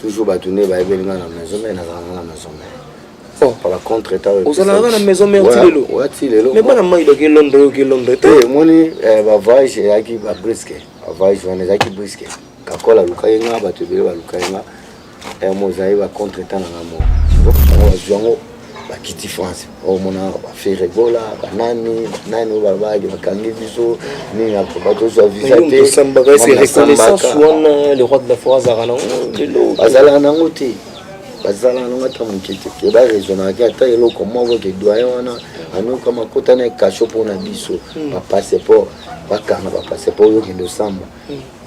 toujours batourner ba ebelinga na maison mais na la maison par la contre état aux ala na maison mais tilelo tilelo mais bana mai de Londres moni ba voyage yaki ba brisque ba voyage wana yaki brisque kakola lukayenga bato bele ba lukayenga mozai ba contre état na ngamo donc ba kiti France au mona ba fait rigola ba nani ba bakangi biso ni na bato so visiter samba c'est reconnaissance wana le roi de la forêt zarana lelo azala na ngote bazala na ngata mukete ke ba raisonner ka ta elo comment vous que doyen wana anu kama kota na kasho pona biso ba passeport ba kana ba passeport yo ke de samba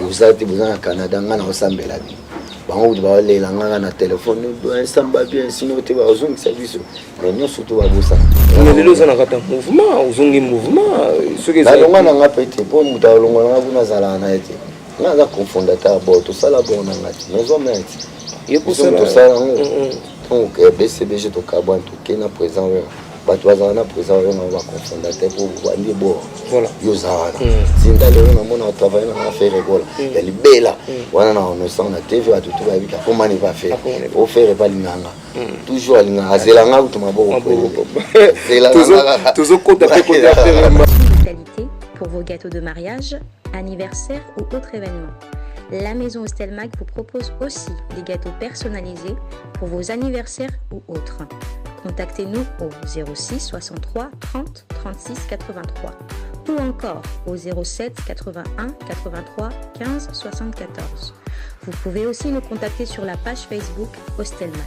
uzati buzana Canada ngana osambela bi bango ba le langa na téléphone doyen samba bien sinon te ba ozungi service mais non surtout ba bosa mais lelo zana kata mouvement ozungi mouvement ce que ça longa na ngapete po muta longa na buna zala na ete nga confondateur bo to sala bon na ngati maison meti et pour ça donc BCBG to kabwan to kena présent bato bazana présent on va confondateur pour bandi bo voilà yozana zinda le na mona travailler na faire rigola ya libela wana na on sent na TV bato to ba bika comment il va faire au faire pas linganga toujours linga azelanga to maboko zelanga toujours côté qualité pour vos gâteaux de mariage, anniversaire ou autre événement. La maison Ostelmac vous propose aussi des gâteaux personnalisés pour vos anniversaires ou autres. Contactez-nous au 06 63 30 36 83 ou encore au 07 81 83 15 74. Vous pouvez aussi nous contacter sur la page Facebook Ostelmac.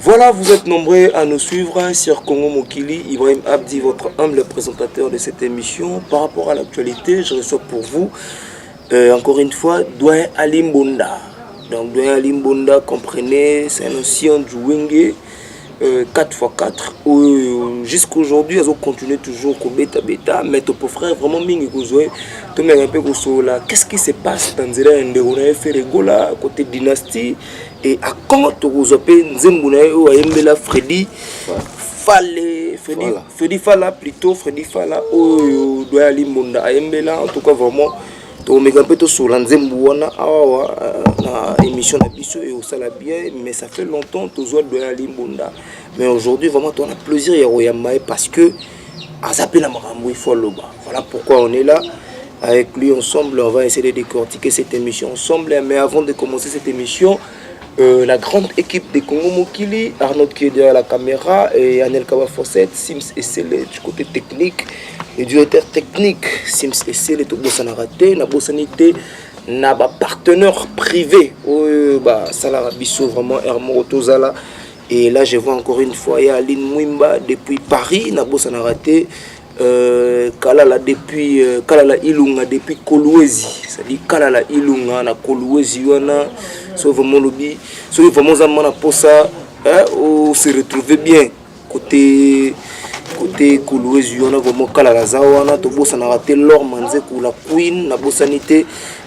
Voilà, vous êtes nombreux à nous suivre sur Congo Mokili. Ibrahim Abdi, votre humble présentateur de cette émission. Par rapport à l'actualité, je reçois pour vous, encore une fois, Doyen Alim Bonda. Donc, Doyen Alim Bonda, comprenez, c'est un ancien du Wenge, 4x4. Jusqu'à aujourd'hui, ils ont continué toujours comme bêta. Mais ton frère, vraiment, qu'est-ce qui se passe dans les on a fait rigola côté dynastie? Et à quand tu vous appelez Nzembounaye ou Ayembela Freddy Falla plutôt Freddy Falla ou Doyen Limbonda Ayembela en tout cas vraiment tu me peu sur l'Nzembouana na émission na biso et au sala bien mais ça fait longtemps tu vois Doyen Limbonda mais aujourd'hui vraiment on a plaisir ya Royamae parce que à s'appeler la Maramou il faut le bas voilà pourquoi on est là avec lui ensemble on va essayer de décortiquer cette émission ensemble mais avant de commencer cette émission la grande équipe de Congo Mokili, Arnaud qui est derrière la caméra et Anel Kaba Fosset, Sims et Sele du côté technique, le directeur technique, Sims et Sele, tout bossa n'a raté, n'a bossanité, n'a pas partenaire privé, Salara Bissot vraiment Hermo Tozala. Et là je vois encore une fois, il y a Aline Mwimba depuis Paris, n'a bossa n'a raté. Kalala depuis Kalala Ilunga depuis Kolwezi, c'est-à-dire Kalala Ilunga na Kolwezi wana so vraiment lobby so vraiment zamana pour ça on se retrouver bien côté Kolwezi wana vraiment Kalala zawana to bossa na raté l'or manze pour la queen na bossanité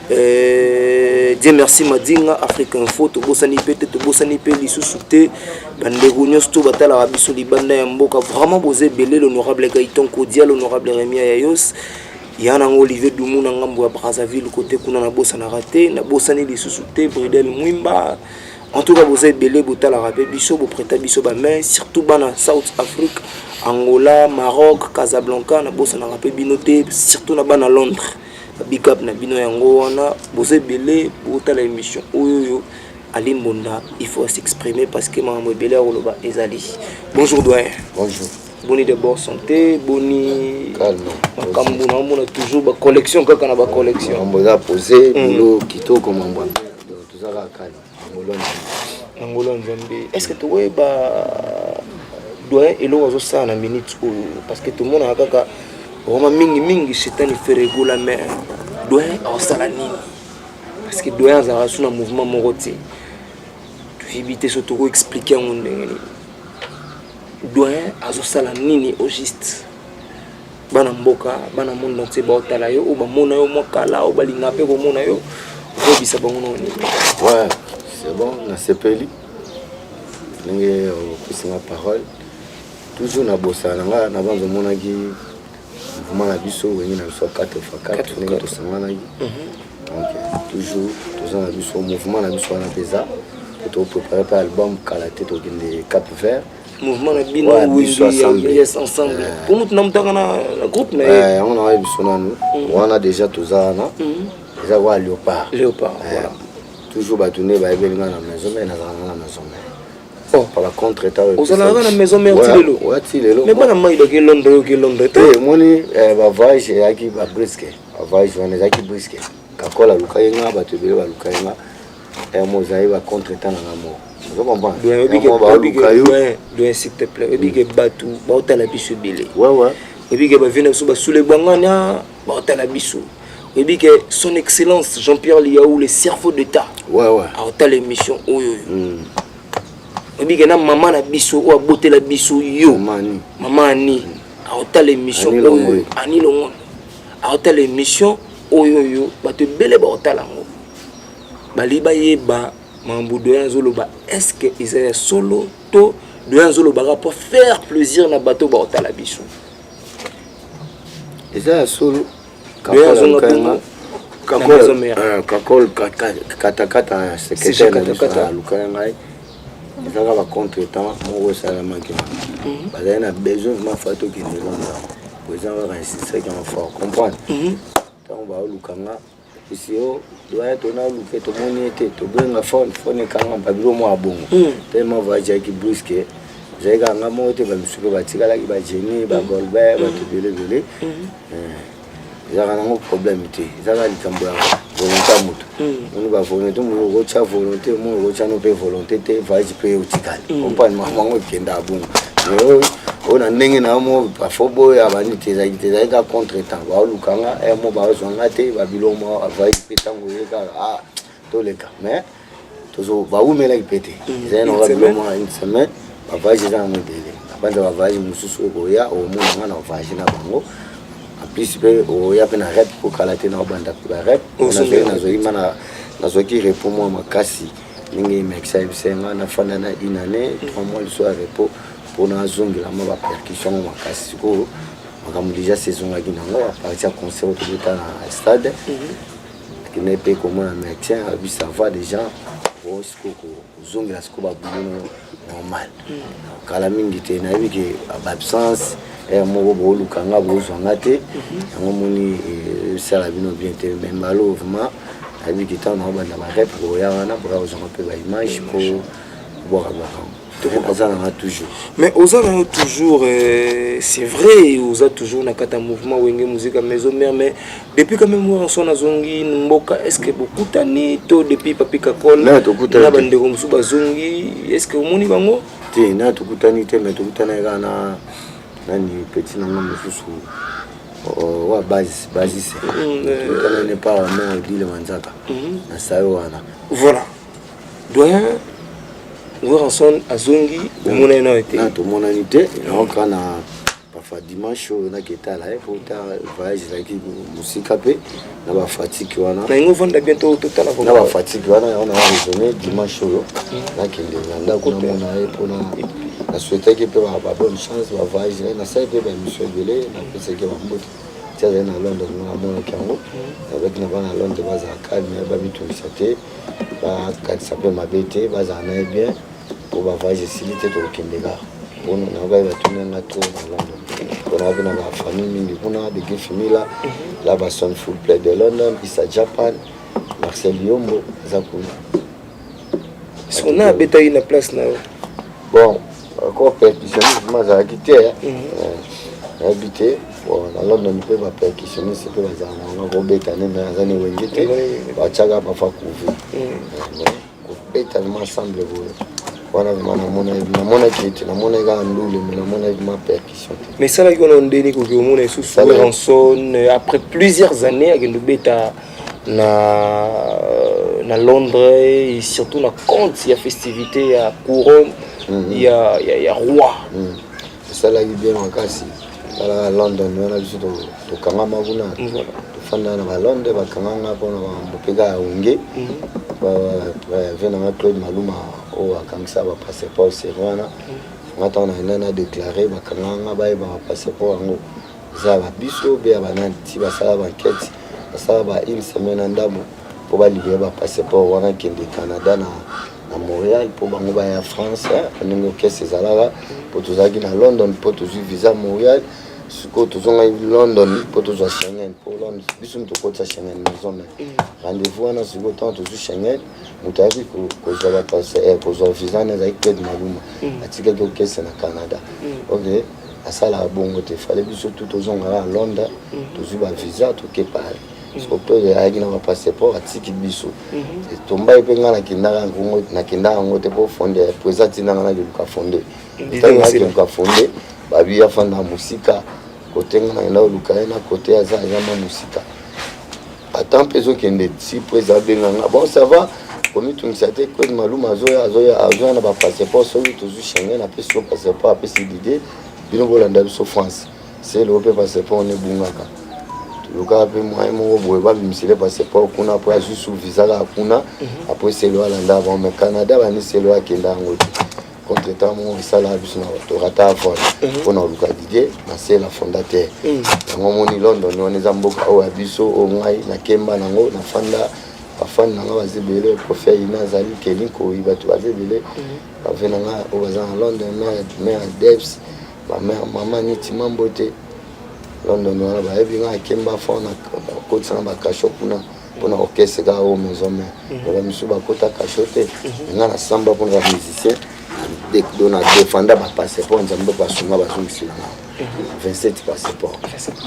Dieu merci Madinga Afrique Info to bossani pete to bossani pe lisusuté bandeko nyosto batala rabiso libanda ya mboka vraiment bosé belé l'honorable Gaëtan Kodia l'honorable Rémi Ayos yana Olivier Doumou na ngambo ya Brazzaville côté kuna na bossana raté na bossani lisusuté Bridel Mwimba en tout cas bosé belé botala rabé biso bo prêta biso ba main surtout bana South Afrique Angola Maroc Casablanca na bossana rapé binoté surtout na bana Londres big up na bino yango wana bosé belé botala émission oyo Alim Bonda, il faut s'exprimer parce que Maman Belé Oloba Ezali. Bonjour Doyen. Bonjour. Boni de bonne santé, boni. Calme. Makambuna on a toujours ba collection quand on a ba collection. On va poser boulot kito comme on voit. Tout ça là calme. Angola Nzambe. Est-ce que tu vois ba Doyen elo wazo ça na minute parce que tout le monde a kaka vraiment mingi chetani fait rigola mais Doyen a sala nini parce que Doyen a reçu un mouvement moroti. Éviter surtout expliquer mon doyen azosala nini au juste bana mboka bana monde entier ba otala yo ou ba mona yo mokala ou ba linga pe ko mona yo ko bisa bango noni ouais c'est bon na sepeli linge au ma parole toujours na bossa nanga na banzo monaki mouvement na biso wengi na biso 4x4 ndenge tosanganaki donc toujours toza na biso mouvement na biso wana peza to préparer par album kala te tokende Cap Vert mouvement na bino yes ensemble pour nous namutaka na groupe na on a biso nanu wana déjà toza na déjà wa léopard voilà toujours batune ba ebelinga na maison mais na zanga na maison par contre état aux ala na maison mais tilelo mais bana mai de Londres te moni ba voyage yaki ba brisque ba voyage wana yaki brisque kakola lukayenga batu bele ba lukayenga mozai ba contre état na ngamo vous comprenez doit s'il te plaît obige batu ba otala biso bele ouais obige ba vina so ba sule bangana ba otala biso obige son excellence Jean-Pierre Liaou le cerveau d'état ouais a otala émission oyo obige na maman na biso o abote la biso yo maman ani a otala émission oyo ani longo a otala émission oyo yo batu bele ba otala ngo baliba yeba mambu doya zoloba est-ce que ils est solo to doya zoloba pour faire plaisir na bateau ba otala biso eza solo doya zoloba kakol kata secrétaire lukaya ngai ezaka ba contre temps moko salama ki bazali na besoin ma fato ki ne longa besoin ba insister qui en fort comprendre tant ba lukanga ici o doit être na luke to moni ete to benga phone kanga babilo mo abongo tellement voyage ki brusque zega nga mo ete ba misuko batikala ki ba jeni ba golbe ba tubele zaka nango problème te zaka likambo ya volonté mutu on va volonté mo go cha volonté mo go cha no pe volonté te voyage pe utikali comprendre mamango kenda abongo on a ndenge na mo pa fobo ya bani te za contre temps ba lukanga mo ba zonga te ba bilomo voyage pe tango yeka to le cas mais tozo ba umela ipete za no ba bilomo une semaine ba voyage za mo dele banda ba voyage mususu ko ya o mo ngana voyage na bango plus o ya pena rep pour kalater na banda pour rep on a fait na zoima na zoki repos moi makasi ningi mexa bisenga na fana na inane 3 mois le soir repos pour na zongela ma ba percussion makasi ko makamu déjà saison ngaki nango a partir concert au tout na stade qui n'est pas comme un médecin abi ça va déjà au sco zongela sco ba buno normal kala mingi te na biki absence mo bo lukanga bo zonga te yango moni sala bino bien te mais malheureusement abi kita na ba na rep ko ya wana pour zonga pe ba image pour boire ba toujours mais aux a toujours c'est vrai aux a toujours na kata mouvement wenge musique maison mère mais depuis quand même on son azongi mboka est-ce que beaucoup tani to depuis papi kakol na bande ko musuba zongi est-ce que omoni bango te na to kutani te mais to kutana kana nani petit na ngombe susu wa base c'est n'est pas mais dit le manzaka na sayo wana voilà doyen voir ensemble azongi omona na été na to mona nité donc na parfois dimanche na keta là faut ta voyage là qui musika pe na ba fatigue wana na ngo vanda bientôt total na ba fatigue wana on a raisonné dimanche là qui le nda kuna mona e pona na souhaiter que peut avoir bonne chance va voyage na ça peut ben monsieur Belé na peut que va mbote tiens na Londres na mona kango avec na bana Londres baza calme ba bitu bisate ba quand ça peut m'habiter baza na bien pour va voyage silité to kindega on na ba tourner na to na Londres on a vu na famille mingi kuna de famille là ba son full play de London isa Japan Marcel Yombo zakuna on a betaille na place na bon encore percussionniste moi j'ai quitté habité bon dans London peut pas percussionniste peut pas on a robeta na zani wengite ba chaga ba fa kuvi beta ensemble wana na mona kiti na mona ga ndule na mona ma percussion mais ça là qu'on ndeni ko ko mona sous rançon après plusieurs années avec le beta na Londres et surtout na compte il y a festivité à couronne il y a roi c'est ça là bien makasi à London on a vu to kanga mabuna to fanda na Londres ba kanga pona ba mpega unge ba vena na Claude Maluma o akangisa ba passeport serwana ngata na na déclarer bakanga ba ba passeport ngo za ba biso be abananti basala ba enquête basala ba une semaine ndamo pour ba libérer ba passeport wana kende Canada na Montréal pour bango ba ya France ndenge okese zalala pour tozaki na London pour tozu visa Montréal siko tozonga London pour tozu Schengen pour London biso mtokota Schengen maison rendez-vous wana siko tant tozu Schengen mutabi ko za passer pour zo visa na za iked maluma atika ko okese na Canada OK asala bongo te fallait biso tout tozonga na London tozu ba visa to ke pale so peu de agi na passeport atiki biso tomba epenga na kindanga ngo na kindanga ngo te pour fonder présenter na na luka fonder luka fonder babi ya fanda musika côté na na luka na côté aza ya musika attends peso kende si présenter nga bon ça va comme tu me sais que maluma azoya na ba passeport so tu Schengen na peso passeport a peso d'idée bino bolanda biso France c'est le passeport on est bungaka luka pe moi mo boye ba bimisile passeport kuna po azusu visa la kuna après c'est le alanda avant mais Canada ba ni c'est le akenda ngo contre temps mo sala biso na to rata avant on a luka didie na c'est la fondateur ngo moni London on est amboka o abiso o ngai na kemba nango na fanda afana nga bazebele professeur Inazali Kelinko ibatu bazebele bavena nga o baza na London mais Debs ba maman ni timambote London wana ba ebinga kemba fona ko tsana ba kasho kuna pona orchestre ga o maison mais ba misu ba kota kasho te nga na samba pona musicien de dona défendre ba passeport nzambe ba sunga ba zungisi na 27 passeport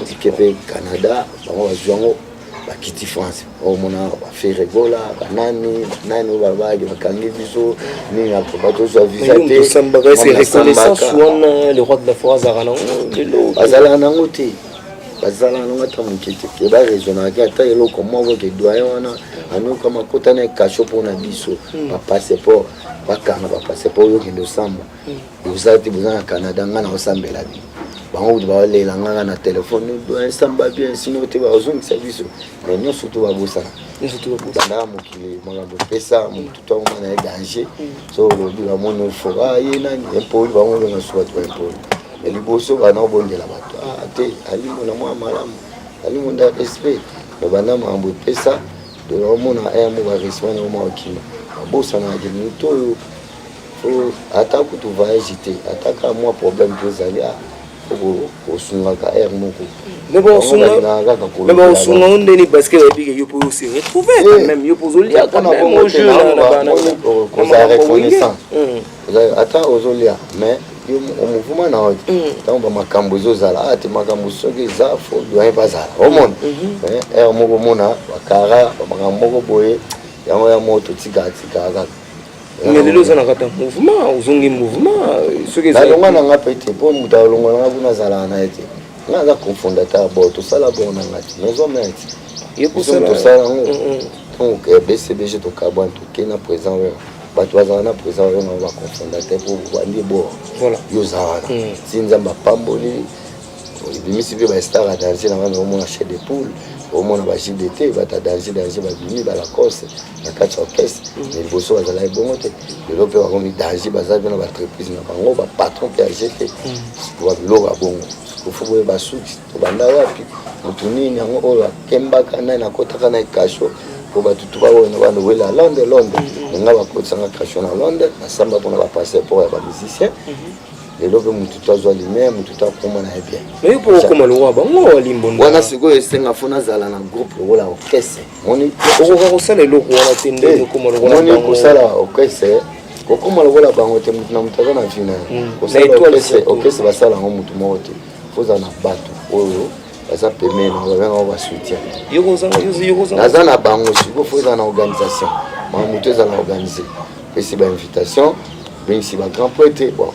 tikepe Canada ba bazwango ba kiti France o mona ba faire regola ba nani ba bagi ba kangi biso ni na ba to so visa te samba ga c'est reconnaissance wana le roi de la foi zarana azala nango te bazala nanga tamukete ke ba raisonner ke ata elo comment vous que doyen wana anu kama kota na kasho pona biso ba passeport ba kana ba passeport yo kendo samba uzati buzana Canada ngana osambela bi bango ba lela ngana na téléphone doyen samba bien sinon te ba ozung service mais nyo surtout ba bosa banda mukile magambo pesa mutu to mwana danger so lobi ba mono fora yena ni impoli ba mono na soit to impoli liboso bana obondela bato ate alimo na mwa malamu alimo nda respect no bana mambo pesa de mona mo ba respect na mo okima bosa na jeni to fo atako to voyage te ataka moi problème pozali o sunga ka moko mais bon sunga onde ni parce que epi yo pour se retrouver quand même yo pour zolia quand même au jeu na bana ko za reconnaissant attends ozolia mais o mouvement na oti tant ba makambo zozala ate makambo soki za fo doyen bazala au monde moko mona bakara ba makambo boye yango ya moto tika mais lelo zana kata mouvement uzongi mouvement soki za longa na nga pete po muta longa na kuna zala na ete nga za cofondateur bo to sala bon na ngati maison menti yo pour ça to sala donc BCBG to kabwan to kena présent bato bazana présent on va cofondateur pour bandi bo voilà yo zana sinza mbapamboli bimisi be ba star à danser na mo chef de poule au moins ba JDT ba ta danser ba bimi ba la course na quatre orchestre mais boso bazala ebongo te le lope ba komi danser baza bien na entreprise na bango ba patron pe agité pour lo ba bongo ko fubo ba suki to banda wapi mutuni nyango o kemba kana na kota kana kasho ko ba tutu ba wona ba no wela London nga ba kotsa na kasho na London na samba pona ba passer pour ba musicien les lobe mutu tozwa lumière mutu ta koma na bien mais pour koma lo wa bango limbondo wana siko esenga fona zala na groupe wala orchestre moni ko sala lo wala tende koma lo wala moni ko sala orchestre ko koma lo wala bango te mutu na mutaza na fina ko sala orchestre ba sala ngo mutu mote foza na bato oyo baza peme na ba ba soutien yo za naza na bango siko foza na organisation ma mutu za na organiser et si ba invitation ben si ba grand poète bon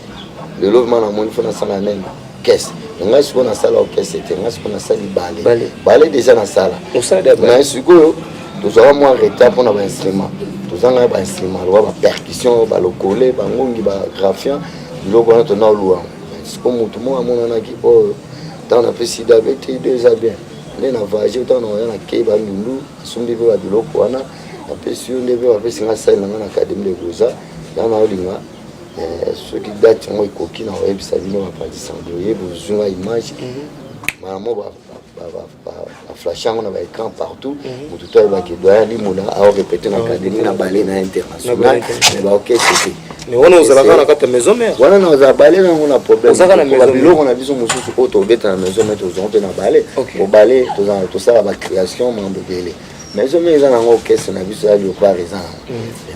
le logement na moni fona sala nene caisse nga siko na sala orchestre te nga siko na sali balé déjà na sala mais siko tozala moi retard pour na ba instrument tozanga ba instrument lo ba percussion ba lokole ba ngongi ba graphien loko na tona luwa siko mutu mo amona na ki o dans na pesi d'habiter déjà bien les na voyager tant na na ke ba lundu sumbi ba biloko wana na pesi ndebe ba pesi nga sala na académie de Goza na olinga ceux qui datent moi coquine en web ça vient pas de s'envoyer besoin image maman va flasher on a écran partout pour tout à l'heure qui doit limona à répéter dans l'académie na ballet na international mais bah OK c'était mais on a la na kata maison mère voilà na za ballet on a problème on a besoin mususu auto beta na maison mais tous on na ballet pour ballet tout ça la création membre belé maison mais ils ont orchestre na biso ya par exemple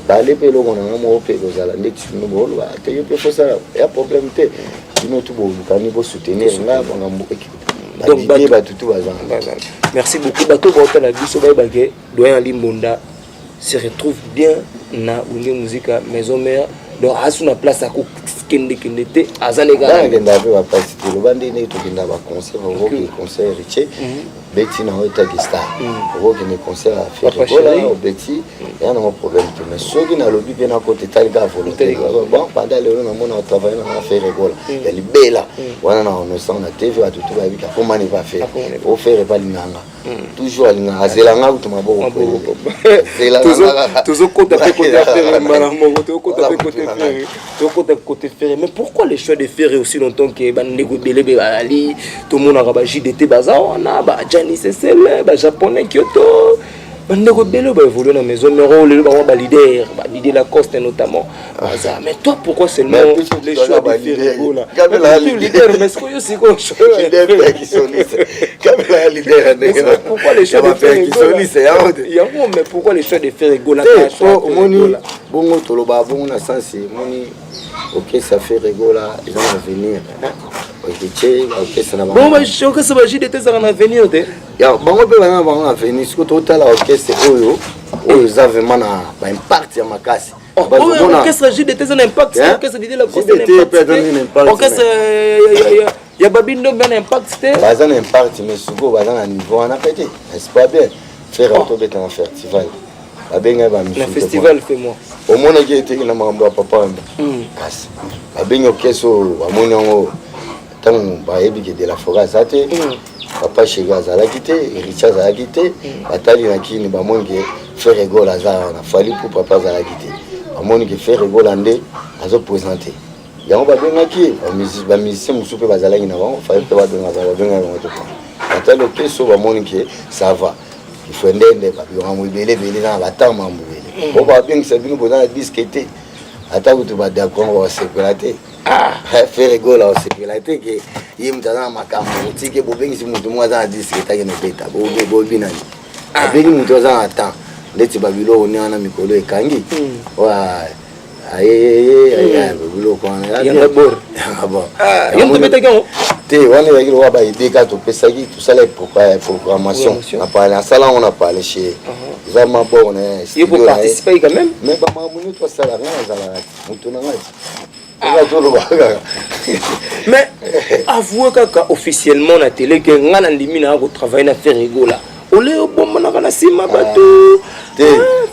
ballet pe lo on a mo pe ko zala ndeti no bolo te yo pe ça y a problème te nous tout bon kani bo soutenir nga bonga mo donc merci beaucoup bateau pour la biso baïbake doyen Limbonda se retrouve bien na unge musique maison mère donc à son place à kende te azalega ngenda ba pasiter lo bande ne to kinda ba concert au concert riche Betty na hota gista au ne concert à faire voilà au Betty il y a un problème mais ceux qui na lobby bien à côté talga volonté bon pendant le na mona travail na faire rigole elle bella wana na on sent na TV à tout va bika comment il va faire au faire pas linanga toujours linga azelanga utuma boko toujours côté faire malamu côté faire mais pourquoi les choix de faire aussi longtemps que bandeko belebe ali tout le monde a JDT bazar na ba Jani Sesele ba japonais Kyoto bandeko belebe ba évoluer dans maison mais le ba leader la Coste notamment mais toi pourquoi seulement les choix de faire là Kabela leader mais ce que yo c'est quoi leader qui soliste Kabela leader pourquoi les choix de faire qui soliste mais pourquoi les choix de faire là moni bongo toloba bongo na sens moni OK ça fait rigola ils vont venir OK ça na bon mais je que ça va JDT ça va venir te ya bango pe bana bango venir ce que total OK c'est oyo ça vraiment na ba impact ya makasi orchestre JDT ça impact orchestre d'idée la Coste impact orchestre ya babindo bien impact te bazana impact mais suko bazana niveau on a pété c'est pas bien faire auto beta en festival abenga ba le festival fait moi au monde qui était na mambo ya papa kasi abenga keso amoni ngo tant ba ebiki de la forêt zate papa chega za la quitté Richard za la quitté batali na kini ba monge faire rigole za na fali pour papa za la quitté ba monge faire rigole ande azo présenter yango ba benga ki ba musicien musupe bazala ina ba fa pe ba benga ngo to batali keso ba monge ça va il faut ndende ba yo belé na batama mbele o ba bien ça bino bona disquete ata kutu ba d'accord wa sécurité faire rigole au sécurité que yim tana makambo tike bo bengi simuntu mwaza disquete ke beta bo binani abeli muntu za ata ndeti ba bilo oni ana mikolo ekangi wa aye bilo ko ana ya bor bon yom beta ke te wana ya kilo ba idée ka to pesaki tout ça les programmation on parle en salon on a parlé chez zama bon il faut participer quand même mais ba mamuni to sala rien za la mutu na ngati mais avouez kaka officiellement na télé que ngana ndimi na ko travailler na faire rigola ole bomba na kana sima bato te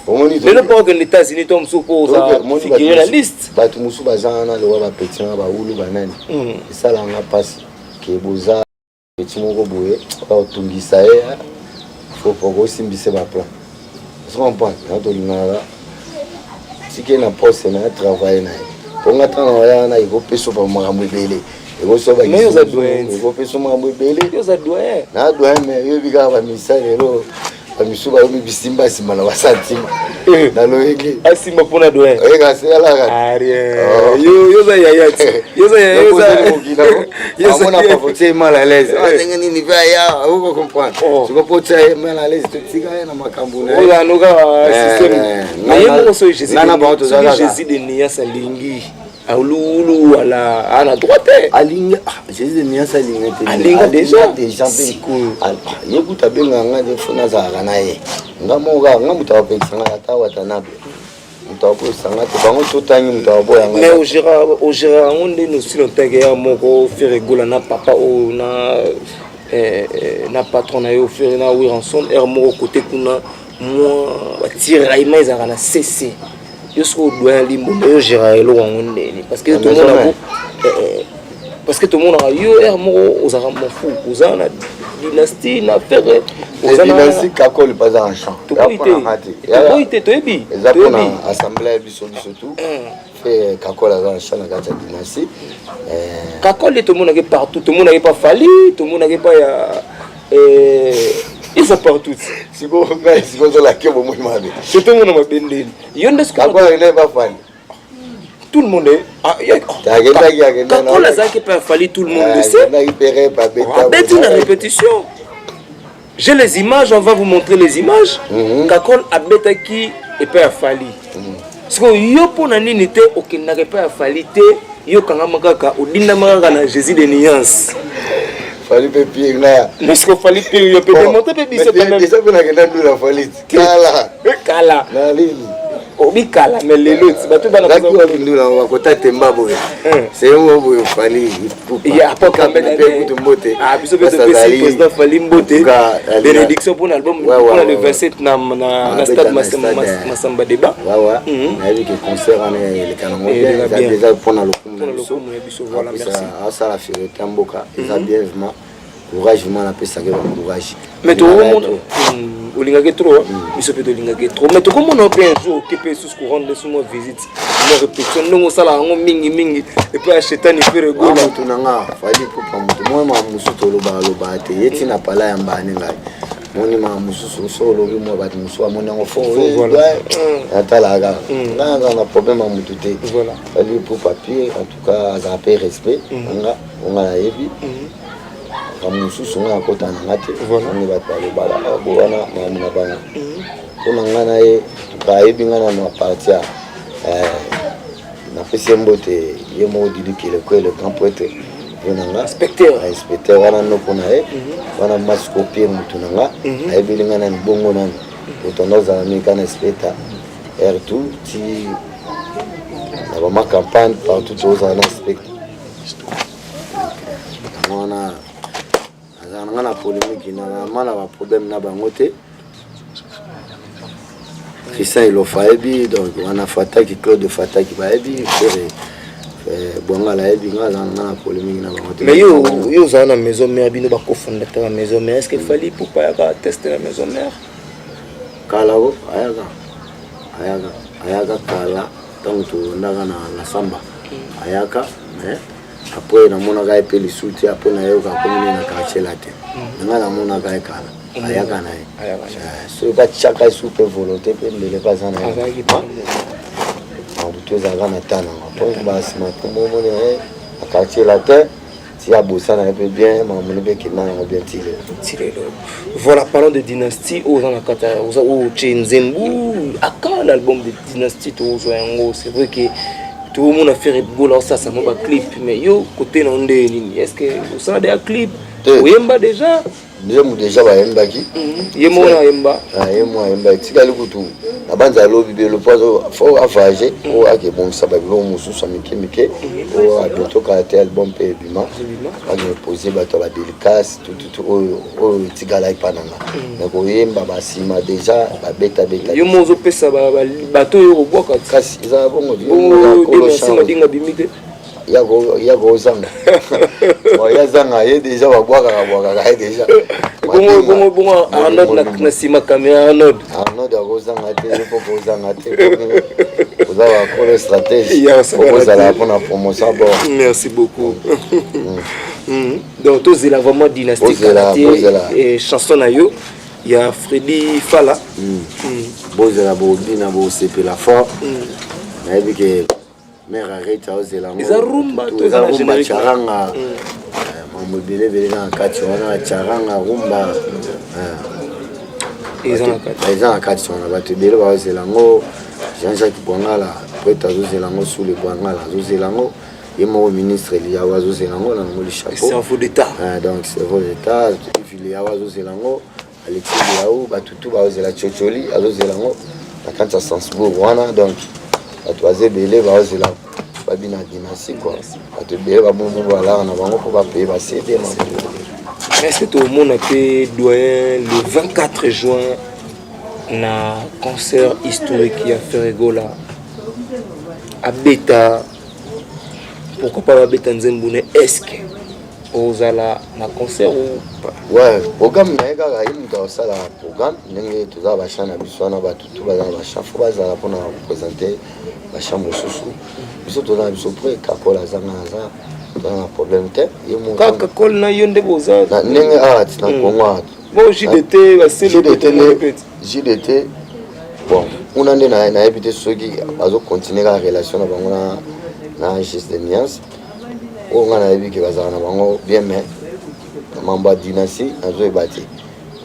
omoni le pas que les États-Unis tom soko za figurer la liste bato musu bazana le ba petit ba ulu banani ça là on a passé que boza petit moko boye ba tungisa faut aussi mbise ba plan je comprends na to linga si que na poste na travailler na pour attendre yana il faut peso pa makambo belé il faut so ba mais ça doit il faut peso makambo belé ça doit na doit mais yo bika ba misale lo ba misuba yo bisimba sima na basantima na loyeki asima pona doa eka sela ka arien yo za yayati yo za yo za na pas mal à l'aise ndenga nini va ya uko comprendre tu peux pas mal à l'aise tu tika na makambo na ola noka système na yemo so Jésus na ba to za Jésus de nia salingi aululu wala ana droite alinga Jésus de nia salinga te alinga déjà yekuta benga ngade fona za kana ye ngamoga ngamuta wapekisanga ata watanabe mutabo sanga te bango totanyi mutabo yanga mais au gérard onde nous si longtemps ya moko faire rigola na papa o na patron na yo faire na Wiranson moko côté kuna moi batira ima za kana cc jusqu'au doyen Limbonda yo gérard lo onde parce que tout le monde a yo moko ozara mon fou ozana dynastie na faire dynastie kakoli pas en champ to ite to ebi eza pona assemblée biso tout fait kakola dans champ na kati dynastie kakoli to mona ke partout to mona ke pas fali to mona ke pas ya ils sont partout si bon si bon la ke bon moi c'est tout mona mabendeli yonde ce kakola ne pas fali tout le monde est quand la zaki peut falloir tout le monde le sait bêter la répétition j'ai les images on va vous montrer les images quand a bêta qui et peut falloir parce que yo pour nani nité aucun n'a pas falloir yo kanga makaka odinda makaka na Jésus de nuance fallait papier là mais ce qu'il fallait payer yo peut monter peut biso quand même ça peut na kenda la fallait kala na lili obikala mais les autres bato bana kwa ndula wa kota temba boye c'est un boye fali il y a pas quand même de mbote biso beto pesi président fali mbote bénédiction pour l'album pour le 27 na stade Masamba débat na avec concert on est le canon déjà pour na lokumu voilà merci ça la fierté tamboka ça bien vraiment courage vraiment na pesa ke courage mais tout le monde olingaki trop biso pe tolingaki trop mais tokomona pe un jour okepe sous courant de suma visite mo répétition ndongo sala yango mingi et puis achetani pe regola tunanga fali kupa mutu moi ma musuto loba te yeti na pala ya mbani ngai moni ma mususu solo bi mo ba musu amoni ngo fo voilà atala ga nga na problème à mutu te voilà fali pour papier en tout cas ça paye respect nga on a yebi mususu nga kota na ngati ni bato balobala bona na bana kuna ngana ye tukayebi ngana na partia na pesi mbote ye mo didiki le grand poète yonanga inspecteur wana no kuna ye wana mascopier mutu nanga ayebi ngana ni bongo nani utonoza na mika na inspecteur R2 ti na ba campagne partout aux en inspecteur wana on a polémique na ba problème na bango te Christian il ofaebi donc on a Fataki Claude Fataki ba ebi bonga la ebi na polémique na bango te mais yo za na maison mère bino ba cofondateur maison mère est-ce qu'il fallait pour pas tester la maison mère kala go ayaga kala donc tu ndanga na samba ayaka mais après na mona ga epeli suti après na yo ka komini na quartier la te nga na mona ga kala ayaka na so ka chaka super volonté pe mbele ka sana en tout ça ga na tana pour bas ma comme mona na quartier la te si a bossa na peu bien ma mona be kina na bien tiré voilà parlons de dynastie aux en akata aux Chenzembu aka l'album de dynastie to zo yango c'est vrai que tout le monde a fait rigolo ça m'a pas clip mais yo côté non de est-ce que ça a des clips oyemba déjà ba yemba ki yemo na yemba yemba tikali kutu abanza lobi be le pozo faut avager o ake bon ça ba lo musu so mike o abiento ka te album pe bima ake poser ba to ba délicace tout o tikala ipananga na ko yemba ba sima déjà ba beta yo mozo pesa ba to yo boka kasi za bongo ko sima dinga bimite yago zanga ya zanga ye déjà ba boka ka déjà bongo Arnold na sima caméra Arnold yago zanga te il faut que zanga te vous avez une stratégie pour la promotion merci beaucoup donc tous la vraiment dynastique et chanson na yo il y a Freddy Fala bozela bodina bo sepe la fort na ebike mère arrête aux élango ils rumba tout ça rumba charanga mobile bele na kati wana charanga rumba ils ont kati wana batu bele ba aux élango Jean-Jacques Bongala poeta aux élango sous le Bongala aux élango et mon ministre il y a aux élango na ngoli chapeau c'est un faux d'état donc c'est faux d'état il y a aux élango Alexis Yaou batu tout ba aux élango Chocholi aux élango na kati Sansbourg wana donc atoise belé ba aux élango babina dynastie quoi atu belé ba bon voilà na bango pour ba payer ba CD est-ce que tout le monde a fait doyen le 24 juin na concert historique qui a fait rigola à Beta pourquoi pas à Beta Nzembune est-ce que ozala na concert ou pas? Ouais, programme na kaka il muta osala programme ndenge toza ba chant na biso na ba tutu ba ba chant faut bazala pona présenter ba chant mosusu biso toza biso près kakola zanga za un problème te yemo kaka kol na yonde boza na ndenge art na Congo bon JDT va c'est le JDT bon on a na habité ceux qui bazo continuer la relation na bango na juste de nuance on a na que bazana na bango bien mais mamba dynastie azo ebati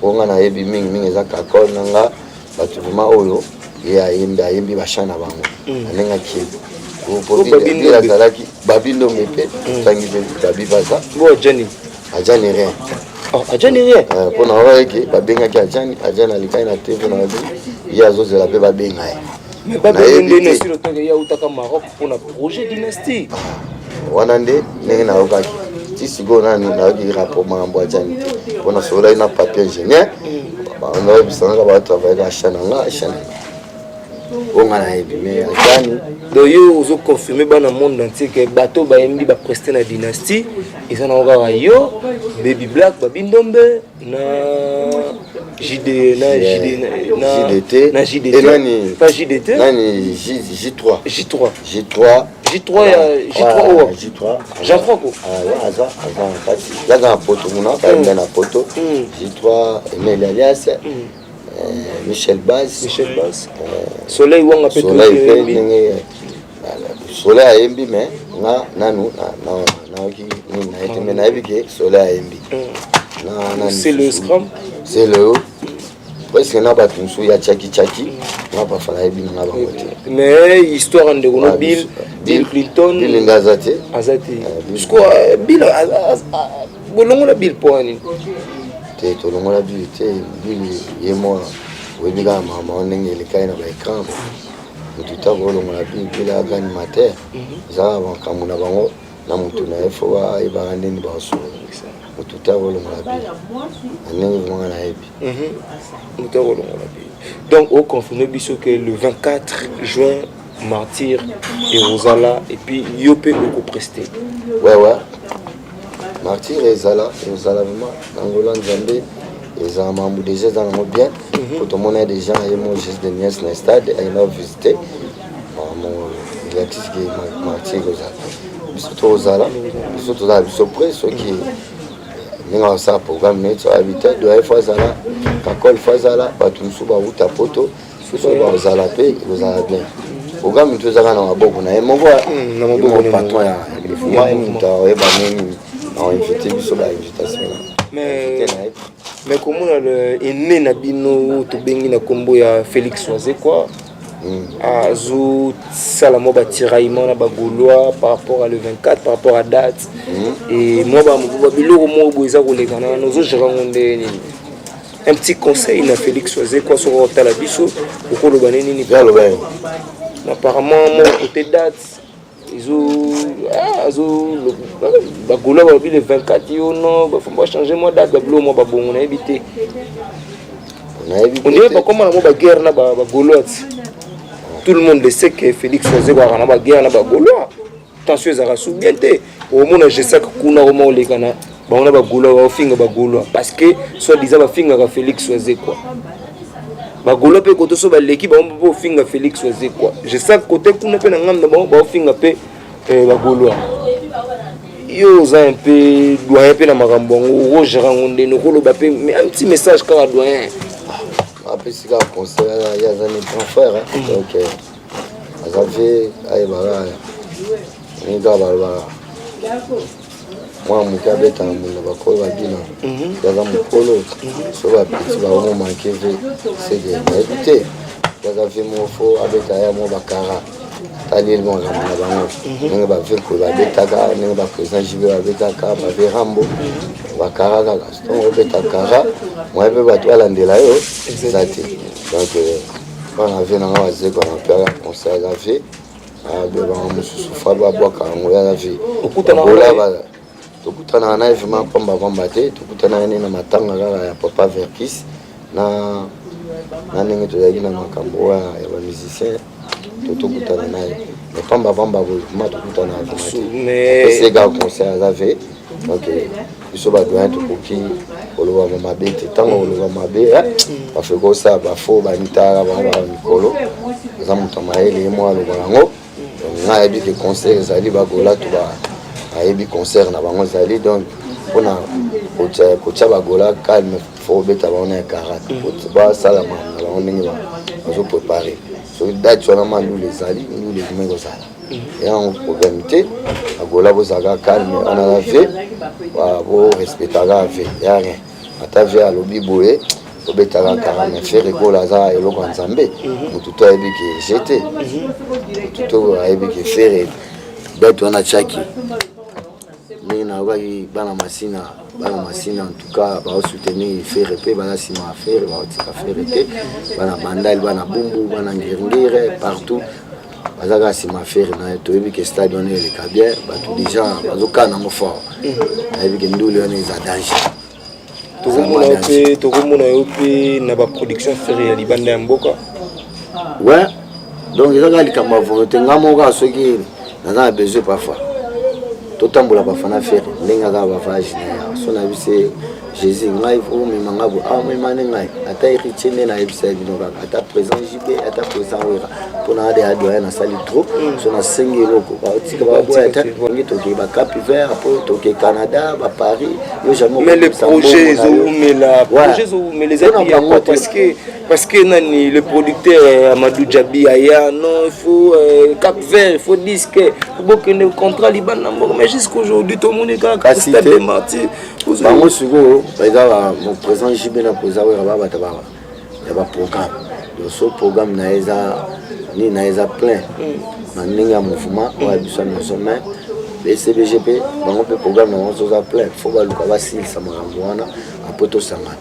on a na yebi mingi za kakol nanga batu vraiment oyo ya yembi ba chana bango nenga ki pour dire azalaki babindo mepe tangi babi baza bon Johnny ajani rien ajani rien pour na wa ke babenga ki ajani alikai na TV na bi ya zo zela pe babenga mais pas benga sur le temps ya utaka Maroc pour un projet dynastie wana nde ndenge na okaki ti sikoyo nani nayoki rapport makambo ajani mpona solai na papier ingénieur baonaoyebisanaka batravaille achana nga achana onga nayebi mais ajani donc yo ozoconfirme bana monde entier ke bato bayembi bapreste na dynastie eza na okaka yo Baby Black babindombe na JDT pas JDT nani J3 Jean-Franco yaza na poto muna baenda na poto J3 Emile Alias Michel Baz Soleil wanga pe Soleil ayembi mais nga nanu naoki naete mais nayebi ke Soleil ayembi c'est le scrum c'est le presque na bato mosusu ya tchaki nga bafala yebi nanga bango te mais histoire ndeko no Bill Clinton nga aza te jusqu'o Bill bolongola Bill po ani te tolongola Bill te Bill ye mwa oyebi kaka mama ndenge elekai na baécran motu ntango olongola Bill aka animateur ezaka makambo na bango na motu na ye fo bayebaka ndeni baosolo motu ntango olongola Bill ndenge vraimen nayebi donc au confirmé biso que le 24 juin Martyr et Rosala et puis Yopé au presté ouais Martyr et Rosala vraiment Angola Nzambe ils ont mambo déjà dans le bien pour tout le monde des gens et moi juste de nièce dans le stade et là visiter il y a tout ce qui est Martyr Rosala surtout là biso près ceux qui ninga sa programme net so habiter doit fois zala kakol fois zala batu musu ba uta poto so ba zala pe zala bien programme tu zala na maboko na moko na maboko patron ya moi muta e ba nini na invité biso ba invitation mais comment le ene na bino to bengi na kombo ya Félix Oise quoi azo salamo batiraillement na bagolois par rapport à le 24 par rapport à date et moi ba biloko mo boza koleka na nozo gérer nde un petit conseil na Félix Oise quoi sur hôtel biso ko lo baneni ni apparemment mon côté date azo bagolois ba le 24 yo non ba faut changer moi date ba bilo mo ba bongo na éviter on dirait pas comment la guerre na ba golois. Tout le monde sait que Félix Oise a une guerre na ba golois. Attention za rasu bien te. Au moins je sais que kuna au moins les kana ba on a ba golois ba finga ba golois parce que soit disant ba finga ka Félix Oise quoi. Ba golois pe koto so ba l'équipe ba on ba finga Félix Oise quoi. Je sais côté kuna pe na ngam na ba finga pe ba golois. Yo za un peu doyen pe na makambo ngo gérer ngonde no ko lo ba pe mais un petit message ka doyen. Après c'est un conseil il y a un grand frère donc azavé aibara ni gaba moi mon kabeta mon bakolo babina daza mukolo so ba petit ba mo manquer c'est de écouter daza fait mon faux abeta ya mo bakara tali mo na bango ninga ba fait ko ba betaka ninga ba président jibe ba betaka ba verambo bakara ka sto betaka moi be ba to alandela yo zati donc on avait na waze ko na père conseil a fait be ba mususu fa ba boka ngo ya vie tokutana na vraiment pamba te tokutana na matanga ya papa Verkis na ndenge tozalaki na makambo ya ba musicien tokutana naye mais pamba tokutana mais c'est gars conseil avait donc biso badoyen tokoki koloba mabe te ntango oloba mabe bafeki osala bafo banitaka bango baka mikolo eza moto amayele ye mwa aloba yango nga ayebi ke concert ezali bagola to ayebi concert na bango ezali donc mpona kotia bagola calme fo obeta bango na ya karate basalama na bango ndenge bazoprépare soki date wana ma ndule ezali ndule ezimai kozala yango problème te bagola bozalaka calme wana na ve borespectaka ve ya rien ata ve alobi boye obetaka karame fere ekola aza eloko ya nzambe motu to ayebi ke jete motu to ayebi ke fere bete wana tiaki ndenge nayokaki bana masina en tout cas baosoutenir fere mpe baza nsima ya fere baotika fere te bana bandali bana bumbu bana ngeringire partout baza kaka nsima ya fere na toyebi ke stade wana eleka bien bato déjà bazokana yango fort nayebi ke nduli wana eza danger tokomona yo mpe na baproduction fere ya libanda ya mboka ouais donc eza kaka likambo ya volonté nga moko kaka soki naza na besoin parfois totambola bafana fere ndenge kaka bavage na ya so na bise jésus ngai omema nga bo amema nde ngai ata héritier nde nayebisa bino kaka ata présent jb ata présent wera mpona ade adoya nasali trop so nasengi eloko batika baboya ata ngi tokei bacapi vert po tokei canada baparis yo jamais mais le projet ezoumela parce que nani le producteur Amadou Djabi aya non il faut cap vert il faut disque faut bokende contrat libanda mboka mais jusqu'aujourd'hui tout le monde kaka stade de martyr bango sikoyo eza mon présent jb na présent wera babata baba ya baprogramme so programme na eza ni na eza plein na ndenge ya mouvement oyo biso nyonso mais bcbgp bango mpe programme na bango oza plein fo baluka basilisa makambo wana apres tosangana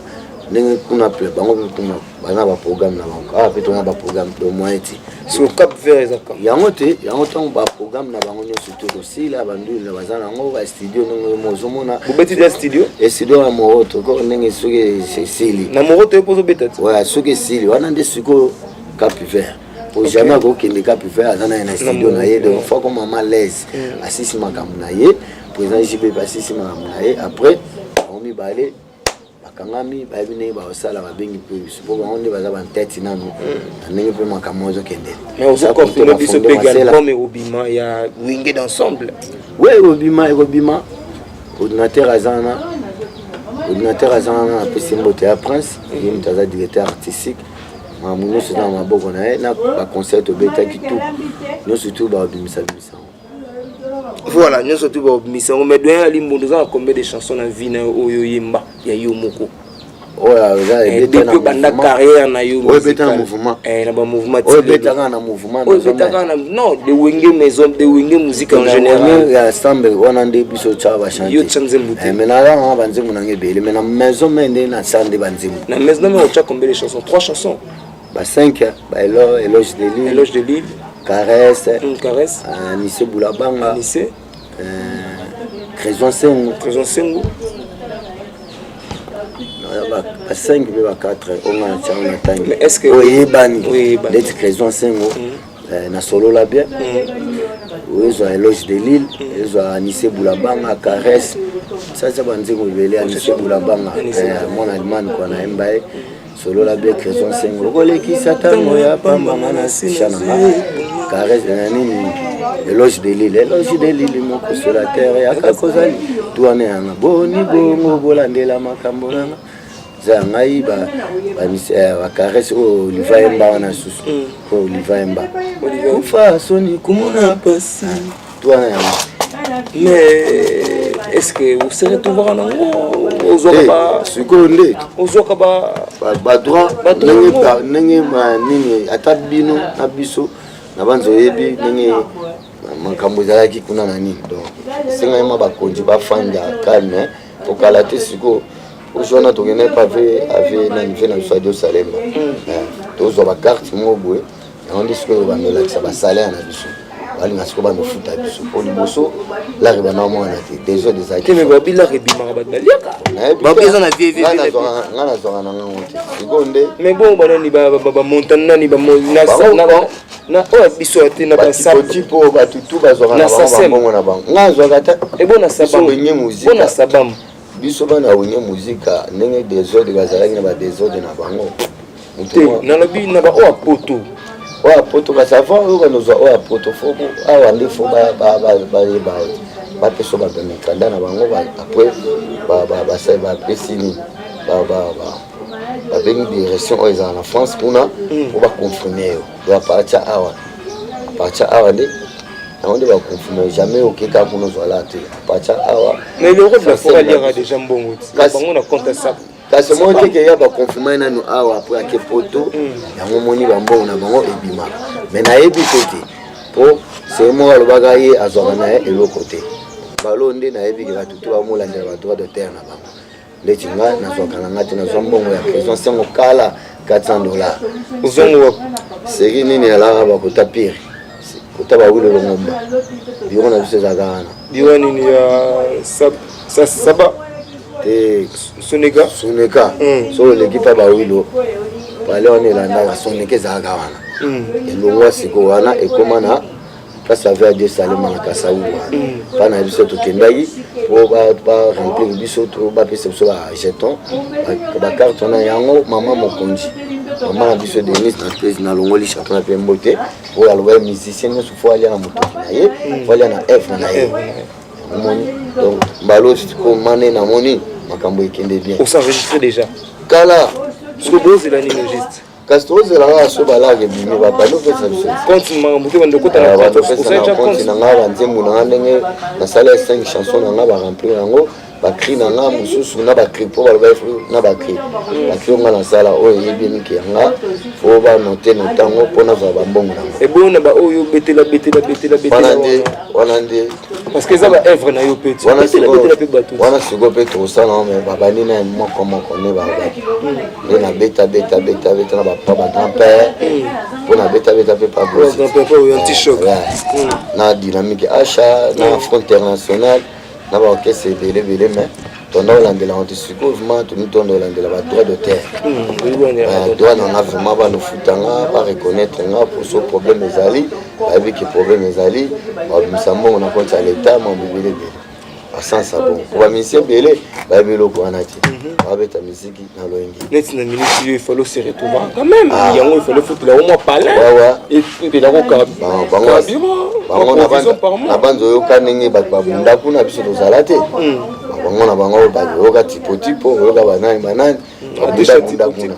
ndenge kuna plein bango mpe baza baprogramme na bango awa mpe tona baprogramme de moyen ti sur cap vert ezaka yango te yango ntango baprogramme na bango nyonso te kosila banduli na baza nango bastudio ndenge mozomona bobeti dia studio estudio ya moroto ko ndenge soki esili na moroto yo mpo ozobeta te ouais soki esili wana nde sikoyo cap vert po jamais akokende cap vert aza na ye na studio na ye donc fois ko mama lese asisi makambo na ye président jb asisi makambo na ye après bango mibale bakangami bayebi ndenge baosala babengi mpe biso mpo bango nde baza bantete nano na ndenge mpe makambo ozokende mais ozoconfirme biso mpe album ekobima ya winged ensemble oui ekobima ordinateur aza wana apesi mbote ya prince ye moto aza directeur artistique makambo nyonso eza na maboko na ye na baconcert tobetaki tu nyonso tu baobimisa voilà nyonso tu baobimisa yango mais doyen alimbondo oza na combien de chansons na vie na oyo oyemba ya yo moko oyo banda carrière na yo ebeta na mouvement na bamouvement oyo ebetaka na mouvement non de wenge maison de wenge musique en général ya ensemble wana nde biso tyaka bachanter yo tya nzembo te mais nazanga banzembo nanga ebele mais na maison me nde nasala nde banzembo na maison me otya combien de chansons 3 chansons ba 5 ba éloge de l'île caresse Nissé Boulabanga Nissé Créson Sengo ba 5 be ba 4 on a tchana tangi mais est-ce que oyebani d'être Créson Sengo na solo la bien ozo éloge de l'île ozo Nissé Boulabanga caresse ça banzego belé Nissé Boulabanga mon allemand quoi na mbaye solo la bien Créson Sengo koleki satango ya pamba na sishana caresse nini éloge de l'île mon consolateur ya kakozali tuane yanga boni bongo bolandela makambo nanga za ngai ba caresse Oliva Emba wana susu Oliva Emba ufa soni kumona pasi tuane yanga mais est-ce que vous serez tout voir non ozoka seconde ozoka ba droit nenge nini atabino na biso na banzo yebi ndenge makambo ezalaki kuna na nini donc senga yema bakonzi bafanda calme okala te siko ozwana tokende pa ave na nive na biso adio salemba tozwa bakarte moko boye yango nde sikoyo bamelakisa basalaire na biso balinga siko bando futa biso po liboso la rebana mwana te déjà des acquis mais babila rebima baliaka babeza na vie ngana zonga na ngango te seconde mais bon banani ba montana ni ba na o biso te na ba tipo ba tutu ba zonga na bango na bango ngazo kata e bona sabam wenye muzika bona sabam biso bana wenye muzika ndenge désordre bazalaki na ba désordre na bango na lobi na ba o apoto oya poto basava oyo kanozwa oya poto fo awa nde fo bapeso bamikanda na bango apres bapesi nini babengi direction oyo ezala na France kuna po baconfirme yo apartia awa nde yango nde baconfirme jamais okeka kuna ozwala te apartia awa mais le rôle de la forêt aliaka déjà mbongo bango na compte ça kasi moi teke ya baconfirme nanu awa apres ake poto yango moni bambongo na bango ebima mais nayebi te te po semo alobaka ye azwaka na ye eloko te balo nde nayebiki batutu bamolandela badroit de terre na bango leti nga nazwaka na nga te nazwa mbongo ya prison sengo kala $400 ozongo seri nini alaka bakota pire kota bawilo longomba biro na biso ezalaka wana biro nini ya saba suneka so oleki mpa bawilo pale wana elandaka soneka ezalaka wana elongwa siko wana ekóma na place ave adie salema na kasawu wana mpa na biso tokendaki po baremplir biso to bapesa biso bajeton bakarte wana yango mama mokonzi mama na biso denise na pesi nalongoli champion mpe mbote oyo aloba musicien nyonso fo alia na motoki na ye fo alia na f na ye omoni donc mbalo komane namoni makambo ekende bien osenregistre déjà kala sobozela nino juste kasi tozelanga so balaka ebimi babandi opesa biso compte makambo te bandokotana compte na nga banzembo na nga ndenge nasala 5 chanson na nga baremplir yango bakri na nga mosusu na bakri mpo baloba na bakri nga nasala oyo eyebi miki yanga fo banote notango mpo nazwa bambongo nango ebona baoyo wana nde parce que eza baevre na yo mpe wana siko mpe tokosalango me babandi na moko nde babaki nde na beta na bapa bagrand-père mpo na beta mpe antichoc na dynamique achat na front international na baorchestre ebele mais tonda olandela ngo te sikoyo vraimen toni tonda olandela badroit de terre droit nanga vraimen banofutanga bareconnaitre nga pour so problème ezali bayebi ke problème ezali babimisa mbongo na konti ya leta mabibele ebele basansa bon po bamisi ebele bayebi eloko wana te babeta misiki na loyengi neti na minute oyo ifalo se retrouver quand même yango ifalo fotela au moins palin epela na banzo oyoka ndenge bato babunda kuna biso tozala te bango na bango bayoka tipo oyoka banani babunda kuna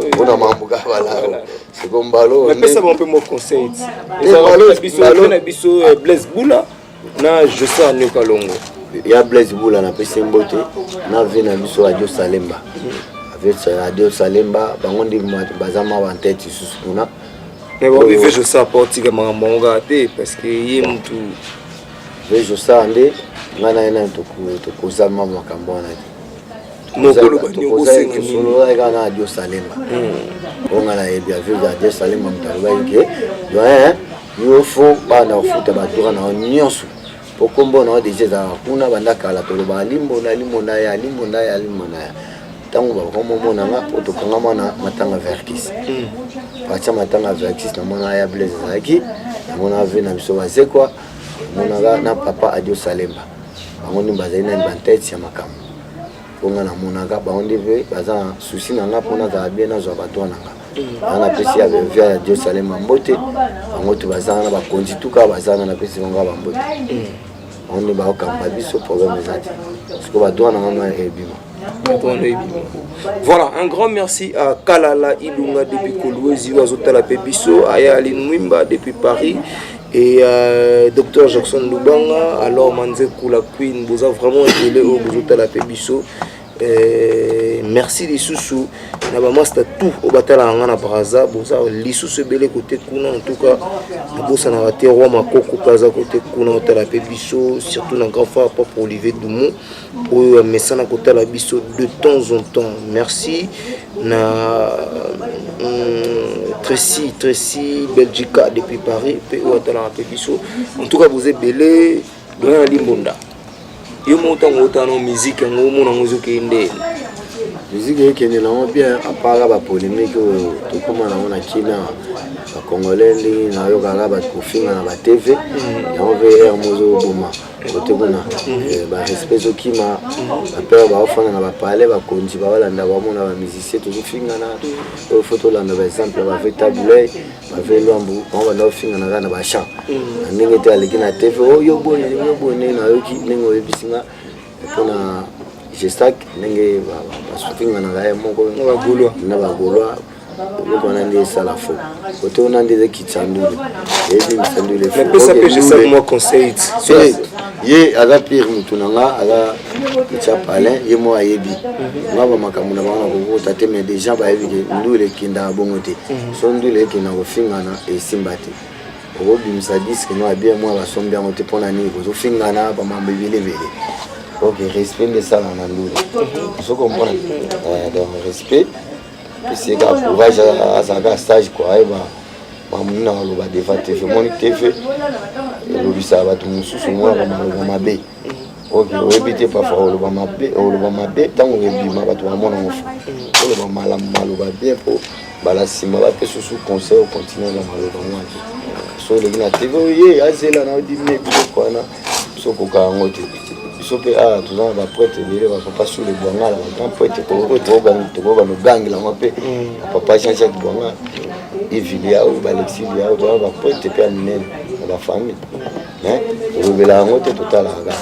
mpona mambuka balao siko mbalo napesa bango mpe mo conseil na biso Blaise Bula na Josa Nyoka Longo ya Blaise Bula napesi mbote na vi na biso Radio Salemba Radio Salemba bango ndi baza mawa ntete isusu kuna mais bon vive Josa portika makambo ngo te parce que ye mtu ve Josa nde ngana ena tokozama makambo wana te mokolo banyokosenga solo eka na Radio Salemba onga na yebi vive Radio Salemba mutaloba ke doyen yo fo bana ofuta batura na nyonso pokombo na deje za kuna banda kala toloba limbo na ya tango bakomo mona nga otokanga mwana matanga verkis pacha matanga verkis na mona ya Blaise zaki na mona ave na biso bazekwa mona na papa adio Salemba bango ndi bazali na bantete ya makambo ponga na mona ka bango ndi baza souci na nga pona za bien na zwa bato na nga na pesi ya via ya Dieu Salemba mbote bango tu bazana ba konzi tuka bazana na pesi bango ba mbote on ne ba okamba biso problème ezati parce que ba doit na ngana ebima. Voilà, un grand merci à Kalala Ilunga depuis Kolwezi Wazotala Pebiso, Aya Aline Mwimba depuis Paris et Dr Jackson Lubanga, alors Manze Kula Queen, vous avez vraiment aidé au Wazotala Pebiso. Merci les sous na ba master tout au batala ngana braza boza les sous belé côté kuna en tout cas bosa na raté roi makoko kaza côté kuna otala pe biso surtout na grand frère papa Olivier Doumou au mesana côté la biso de temps en temps merci na Tracy Belgica depuis Paris pe ou atala pe biso en tout cas vous êtes belé doya limbonda yo monta no musique ngo mona ngozoke inde musique ekende na bien à part ba polémique to comment na Kina ba congolais na yo kala ba kofinga na ba TV na OVR mozo boma côté kuna ba respect okima ba père ba ofana na ba parler ba konji ba walanda ba mona ba musicien to finga na photo la na exemple ba véritable ba velombu ba na finga na ba chant ndenge te aleki na TV yo bone na yo ki ndenge oyebisinga pona gestak ndenge ba finga na ga moko na ba golwa donc on a dit ça la faute côté on a dit qui t'andule et puis m'andule mais peut ça que je sais moi conseil ye aga pire mutunanga aga kicha palin ye mo ayebi ngaba makamuna bana ko tate mais des gens ba yebi ndule kinda bongote so ndule kina ko fingana e simbati o bimisa disque no abia mo ba sombia ngote pona ni ko fingana ba mambebele vele ok respect de ça na ndule so comprendre donc respect c'est un courage à un stage quoi et bah mon nom va défendre TV mon TV et le visa va tout sous moi va m'abe ok répétez parfois le va m'abe tant on répète ma va tout mon nom le va mal va bien pour la sima va que sous conseil au continuer la mal va moi so le na TV azela na di me quoi na so ko ka ngote sope a tout ça va prêtre les va pas sur les bois là grand prêtre to go no gang la mape papa chacha boanga ivilia ou balexilia ou va prêtre pe amine la famille hein o bela ngote total aga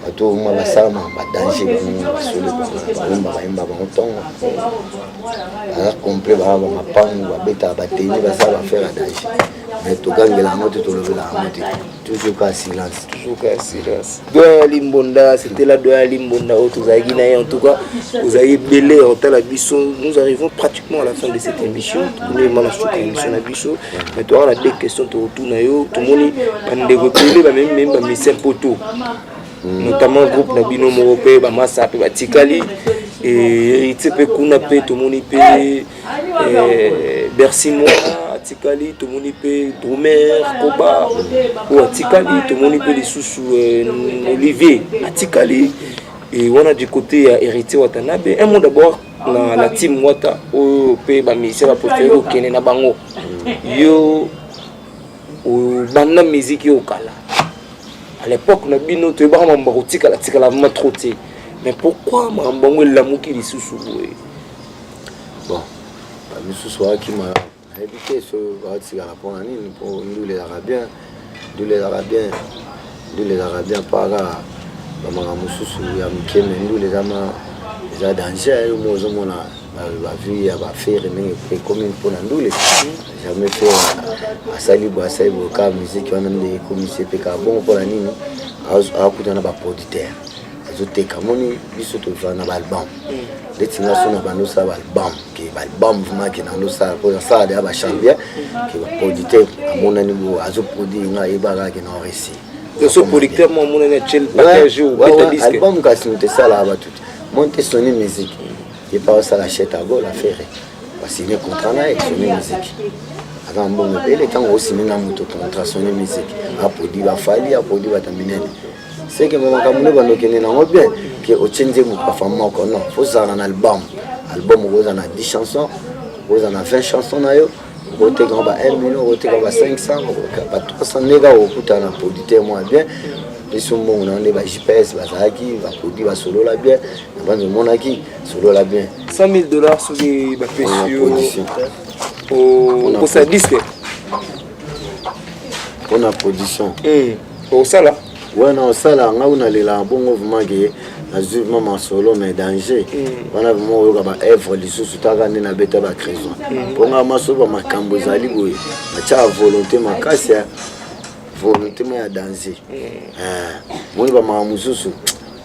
ato ma basama ba danger sur les bois ba ba ntongo ala complet ba mapangu ba beta ba teni ba ça va faire danger mais to gangela ngote to levela ngote toujours qu'à silence doya limbonda c'était la doya limbonda autozagi na en tout cas vous avez belé en tel abisso nous arrivons pratiquement à la fin de cette émission tout le monde a sur émission abisso mais toi on a des questions to retourna yo tout le monde ande repelé ba même ba Michel Poto notamment groupe na bino moropé ba massa pe ba tikali et itepe kuna pe tout le monde pe Bercy moi Atikali, tout le monde peut Dromer, Koba, ou Atikali, tout le monde peut les sous Olivier, Atikali, et on a du côté hérité Watanabe. Un mot d'abord, la team Wata, au pays Bamisé va préférer au Kenya na Bango. Yo, au banda musique au Kala. À l'époque, on a bien noté, on a dit la Tikala m'a trotté. Mais pourquoi Mambango l'amour qui est sous bon, Bamisou qui m'a évité ce va pour nous les Arabiens, par là, nous les Américains, les danger, nous la vie à faire comme pour nous jamais fait à Salibo, à musique, on a des commissaires bon pour la nuit, à écouter un producteur. Zote kamoni biso to vana album les tinga sona bano sa album qui album vraiment qui dans ça pour ça de ba chambia qui va producteur amona ni bo azo produire nga ebara qui na récit ce producteur moi mon na chel package ou beta disque album ka sinute ça là ba tout monter Sony musique et pas ça la chette à go la faire va signer contrat là avec Sony musique avant bon belle temps aussi na moto contrat Sony musique a produit ba fali a produit ba terminer. C'est que mon camarade va nous donner un bien que au change mon performance non faut ça un album vous en a 10 chansons vous en a 20 chansons là yo vous te grand ba 1 million vous te grand ba 500 ba 300 mégas au coût à producteur moi bien ils sont bons on est ba GPS ba zaki va produire ba solo là bien avant de mon aki solo là bien $100,000 sur des ba production pour ça disque pour la production pour ça là. Ouais, non, ça là, on a les bon mouvement qui est maman solo, mais danger. On a vraiment eu œuvre, les sous-sous-tagans, n'a bêta la crise. Pour moi, ma soeur, ma cambozali, ma volonté, ma casse, volonté, mais à danger. Moi, je vais m'amuser.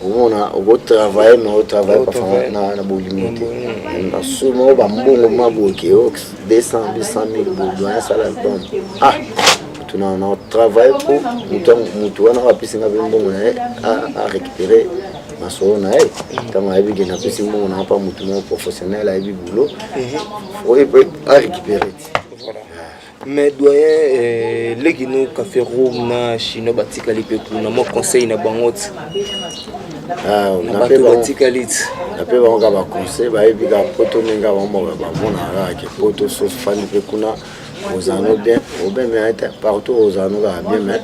On a travaillé, mais on travaille pas dans la boulimite. On a souvent un bon moment qui est 200 000 dollars, ça l'album. Ah! On travaille pour nous à récupérer masolo na ye ntango ayebi ke napesi mbongo na mpa motu moko professionnel ayebi boulot oyo mpe arécupéré ti. Mais doyen leki no café room na chino batikali pe kuna mo conseil na bango ti nape bango ka baconseil bayebi ka poto ndenge bamoko bamonaka ke poto so fandi mpe kuna ozano bien obe me ete partout ozano kaka bien mais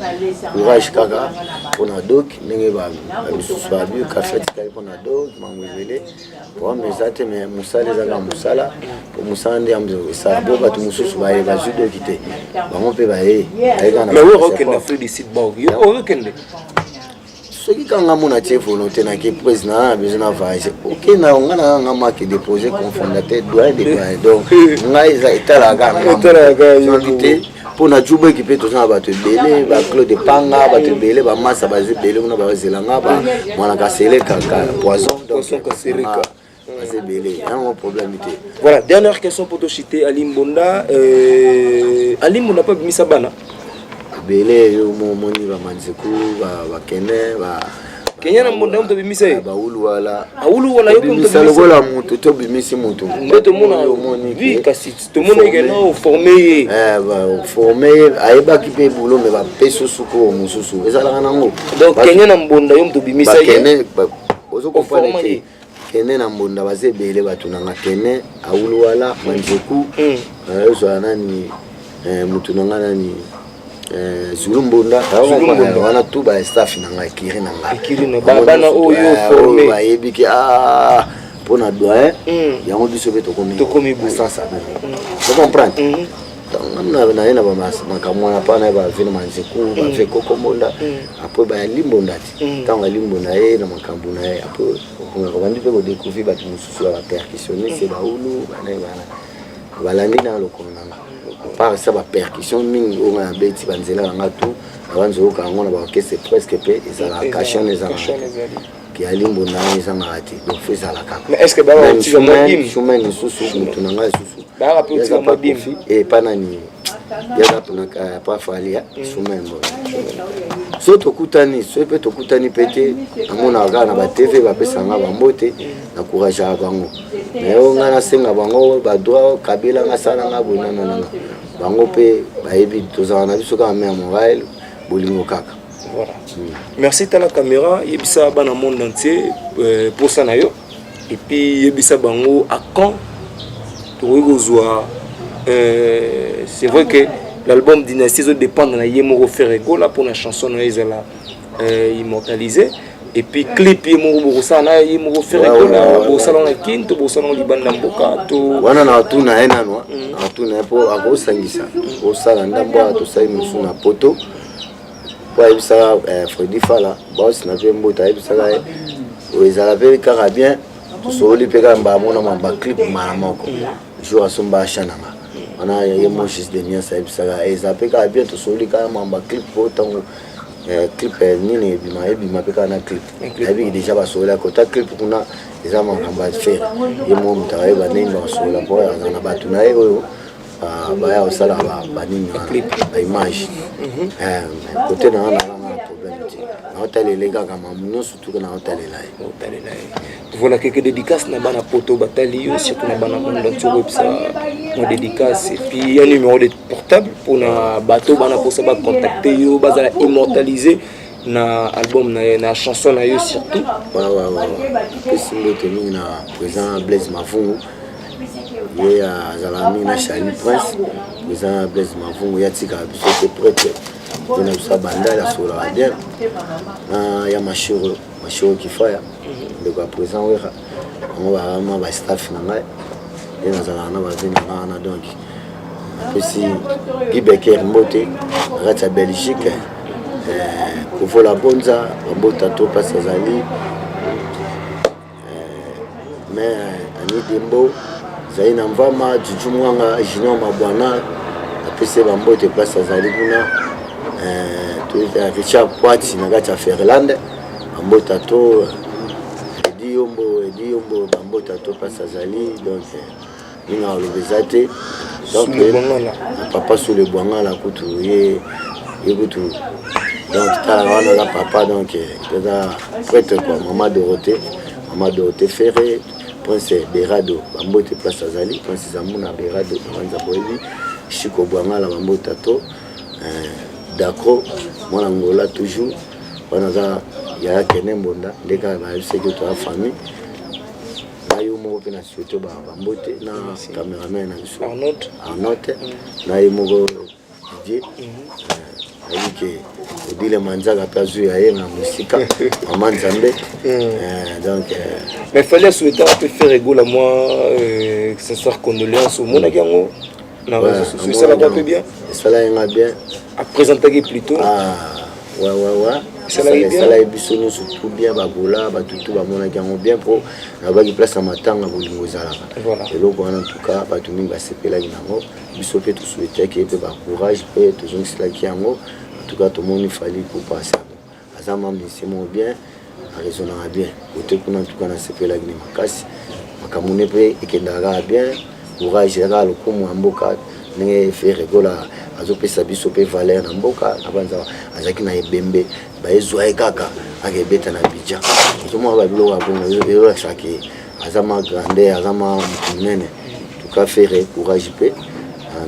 courage kaka mpona dok ndenge bamisusu babi café tikali mpona dok mangwezele poame eza te mais mosala ezaka mosala po mosala nde esala po bato mosusu baye bazwi doki te bango mpe baye soki kanga mona tie volonté na ke président na besoin na voyage ok na nga na nga maki déposer confondateur doyen de doyen donc ngai eza etalaka te mpona juba ekipe tozana bato ebele ba Claude Panga bato ebele bamasa baza ebele kuna bazelanga mwanaka selekaka poison donc baza ebele yango problème te. Voilà, dernière question pour te citer Ali Mbonda. Ali Mbonda pas bimisa bana bele yo moni ba manzeku ba kene ba Kenya na Mbonda mto bimisa ye ba ulu wala yo mto bimisa lokola mutu to bimisi mutu ndeto mona vi kasi to mona ngeno former ba former ayeba ki pe boulot mais ba peso suko mususu ezala nango donc Kenya na Mbonda yo mto bimisa ye kene ozo comprendre ke kene na Mbonda baze bele batu nanga kene awulu wala manzeku zo nani mutu nanga nani Zulu Mbonda wana tu ba staff nanga ekiri nanga bana oyo formé ba yebiki pona doyen yango biso be tokomi sasa tu comprends donc na ina ba makamwana pana ba vina manzeku ba fe kokomonda après ba limbonda ti tanga limbonda ye na makambu na ye après on va ndiko ko découvrir ba mususu ba percussionner c'est ba ulu bana balandi na lokona par ça ba percussion mingi on a beti banzela nga tout abanzo kango na ba orchestre presque pe ezala cachon ezala ki alimbo na ezanga ati donc faut ça la kaka. Mais est-ce que ba on tire modim chemin susu mutu nanga susu ba rappeler tire modim et panani ya tuna pa falia chemin mo so tokutani so pe tokutani pete amona ga na ba TV ba pesa nga ba mbote na courage ya bango mais on nga na senga bango ba droit kabila nga sala nga bonana bango pe bayebi tozala na biso kaka mère morale bolingo kaka. Voilà. Merci à la caméra yebisa bana monde entier pour ça na yo et puis yebisa bango à quand tokozwa c'est vrai que l'album Dynastie dépend de la Yemoro Ferrego là pour la chanson na ezala immortalisée et puis clip Yemoro Bosana Yemoro Ferrego là Bosana na Kinto Bosana libanda mboka to wana na tuna ena no na tuna po akosangisa osala ndambo to sai musu na poto po ebisa Freddy Fala boss na vembo ta ebisa ga ezala pe kaka bien to soli pe ka mba mona mamba clip mara moko jour asomba shananga ana yemo shis de nia sa ebisa ga ezape ka bien to soli ka mamba clip po tango clip nini ebima pe ka na clip abi déjà ba sola kota clip kuna eza makamba faire yemo mutaye ba nini ba sola po na batu na yo baya osala ba nini ba image côté na problème na hôtel les gars comme nous surtout na hôtel là. Voilà quelques dédicaces na bana poto batali surtout na bana monde entier websa mon dédicace et puis un numéro de portable pour na bateau bana pour ça ba contacter yo bazala immortaliser na album na chanson na yo surtout ouais simbo tenu na présent Blaise Mavungu ye azalami na Charlie Prince présent Blaise Mavungu ya tika biso prêtre na sa banda la sur la bien ya mashiro kifaya ndeko à présent wera on va vraiment ba staff na ngai et nazala na ba vina na donc aussi Gibeker Mbote rata Belgique pour la bonza mbota to passe azali mais ani dembo zaina mvama jujumwanga junior mabwana apese bambote place azali kuna Richard Poiti na gacha Ferland bambota to edi yombo bambota to place azali donc ninga olobezate donc papa sous le bwanga la kutu ye kutu Donc on a papa donc prêtre quoi, maman Dorothée Ferré, Prince Berado, Bambote Place Azali, Prince Zamuna Berado, Manza Boevi, Chico Boangala Bambotato, Dakro, mon Angola toujours, on a ya Kenembonda, les gars c'est que toi famille. Nayo mo pe na suto ba Bambote na cameraman na so Arnold na yemo Didier que Odile Manzaga perdu à la musique Maman Nzambe donc mais il fallait souhaiter un peu faire rigoler moi que ce soit condoléances au monde gango na réseaux sociaux ça va peu bien ça va bien à présenter plutôt ouais ça va biso nous surtout bien bagola batutu ba mona gango bien pour na ba ki place matanga bolingo zala voilà et donc en tout cas ba tout minga sepela inango biso pe tout souhaiter que pe ba courage pe toujours cela qui yango. En tout cas, tout le monde il fallait pour passer. Azama c'est mon bien, à raisonner bien. Côté pour en tout cas, on a fait la guinée macasse. Makamune pe et kendara bien. Courage era le comme amboka. N'ai fait rigola. Azope sabi sope valeur amboka. Abanza azaki na ebembe. Ba ezoa kaka. Akebeta na bidja. Somo ba bilo wa bongo yo chaque. Azama grande, azama munene. En tout cas, faire courage pe.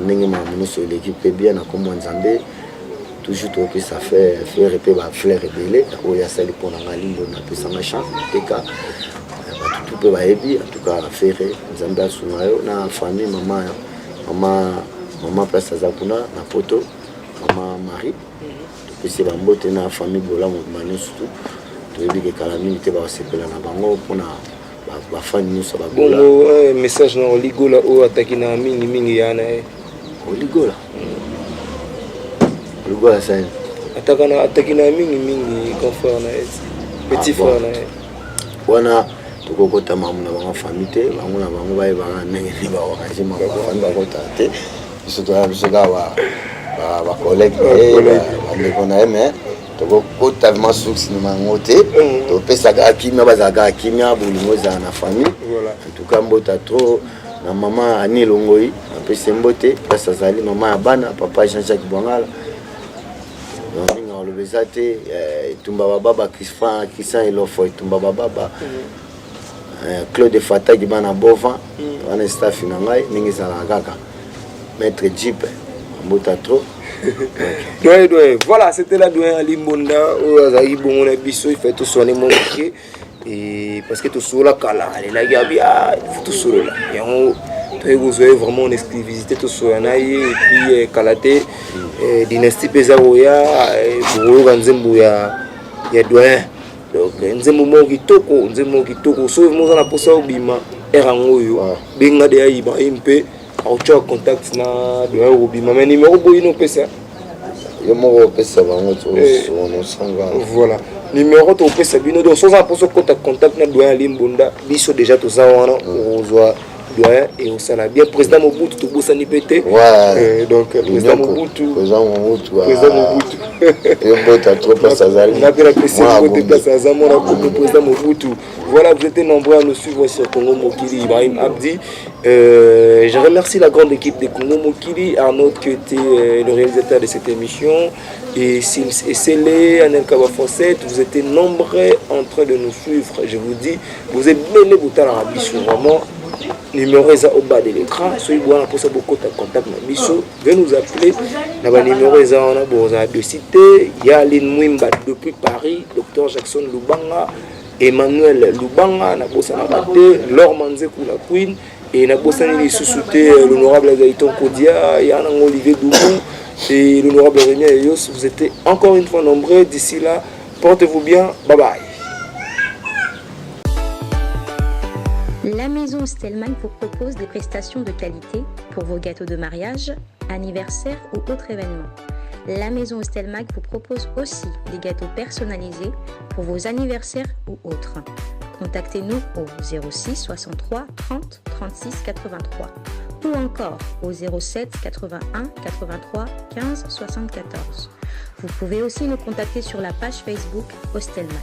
N'ai ma monu sur l'équipe bien na comme Nzambe. Toujours que ça fait faire répéter ma fleur rebelle où il y a celle pour la ligne on a pu s'en chance et cas tout peut va aider en tout cas faire Nzamba sunayo na famille maman place à Zakuna na poto maman Marie puis c'est Bambote na famille bola mo manu surtout tu veux que Kalamine te va sepela na bango pour na ba fan nous ça ba bola bon message na oligola o attaquer na mingi yana oligola le gars ça attaquer na mingi confort na petit frère na wana tukokota mamu na banga famille te bango na bango ba ba ndenge ba okaji ma ba famille ba kota te surtout ba collègue ba le kona mais tukokota ma source ni mangote to pesa ga kimia bazaga kimia bulingo za na famille voilà en tout cas mbota trop na maman Ani Longoi na pesa mbote pesa zali maman abana papa Jean-Jacques Bwangala le bezate tumba baba Christian Elofo tumba baba Claude Fata Gibana Bova on staff na ngai ningi sala kaka maître Jeep mbota trop voilà c'était la doyen Ali Mbonda o azali bongo na biso il fait tout soigner mon pied et parce que tout sur la kala la gabi tout sur là et vous avez vraiment une exclusivité tout sur et puis Kalaté dynastie Pesaoya Buru Nzembo ya doyen donc Nzembo kitoko so mo na posa obima erango yo benga de ayiba impe au contact na doyen obima mais numéro boyino pesa yo mo pesa bango to on sanga voilà numéro to pesa bino donc sans posa contact na doyen Ali Mbonda biso déjà to za wana ozwa doyen et au sala bien président Mobutu to bosani pété donc président Mobutu et mbota trop place azali na bien apprécié côté place azamo na président Mobutu. Voilà, vous êtes nombreux à nous suivre sur Congo Mokili. Ibrahim Abdi, je remercie la grande équipe de Congo Mokili, Arnaud qui était le réalisateur de cette émission, et Sims et Sélé, Anel Kaba Fawcett. Vous étiez nombreux en train de nous suivre. Je vous dis, vous êtes bien les boutons à Bichou, vraiment. Numéro est au bas de l'écran. Soyez bon pour ça beaucoup de contact na biso. Venez nous appeler. Na ba numéro est on a besoin de citer. Il y a Aline Mwimba depuis Paris, Dr Jackson Lubanga, Emmanuel Lubanga, na bossa na baté, Laure Manzeku la Queen et na bossa ni sous-souté l'honorable Gaëtan Kodia, il y a un Olivier Doubou et l'honorable Rémi Ayos. Vous étiez encore une fois nombreux. D'ici là, portez-vous bien. Bye bye. La maison Stelmach vous propose des prestations de qualité pour vos gâteaux de mariage, anniversaire ou autres événements. La maison Stelmach vous propose aussi des gâteaux personnalisés pour vos anniversaires ou autres. Contactez-nous au 06 63 30 36 83 ou encore au 07 81 83 15 74. Vous pouvez aussi nous contacter sur la page Facebook Stelmach.